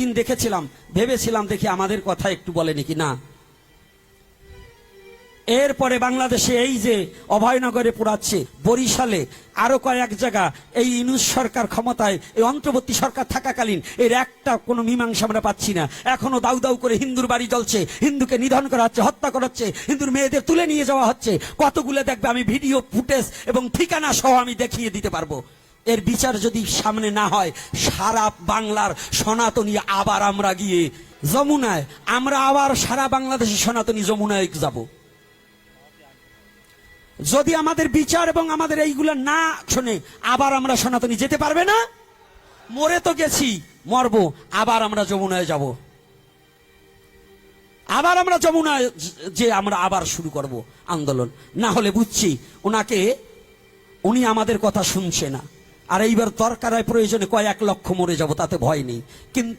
দিন দেখেছিলাম, ভেবেছিলাম দেখি আমাদের কথা একটু বলে নাকি না। এরপরে বাংলাদেশে এই যে অভয়নগরে পোড়াচ্ছে, বরিশালে, আরো কয়েক জায়গা, এই ইউনূস সরকার ক্ষমতায়, এই অন্তর্বর্তী সরকার থাকাকালীন এর একটা কোনো মীমাংসা আমরা পাচ্ছি না। এখনো দাউ দাউ করে হিন্দুর বাড়ি জ্বলছে, হিন্দুকে নিধন করা হচ্ছে, হত্যা করা হচ্ছে, হিন্দুর মেয়েদের তুলে নিয়ে যাওয়া হচ্ছে। কতগুলো দেখবে, আমি ভিডিও ফুটেজ এবং ঠিকানা সহ আমি দেখিয়ে দিতে পারবো। এর বিচার যদি সামনে না হয়, সারা বাংলার সনাতনী আবার আমরা গিয়ে যমুনায়, আমরা আবার সারা বাংলাদেশের সনাতনী যমুনায় যাব। যদি আমাদের বিচার এবং আমাদের এইগুলো না শোনে, আবার আমরা সনাতনী যেতে পারবে না। মরে তো গেছি, মরবো, আবার আমরা যমুনায় যাব, আবার আমরা যমুনায় যে আমরা আবার শুরু করব আন্দোলন। না হলে বুঝছি উনি আমাদের কথা শুনছে না। আর এইবার দরকার হয় প্রয়োজনে কয়েক লক্ষ মরে যাব, তাতে ভয় নেই। কিন্তু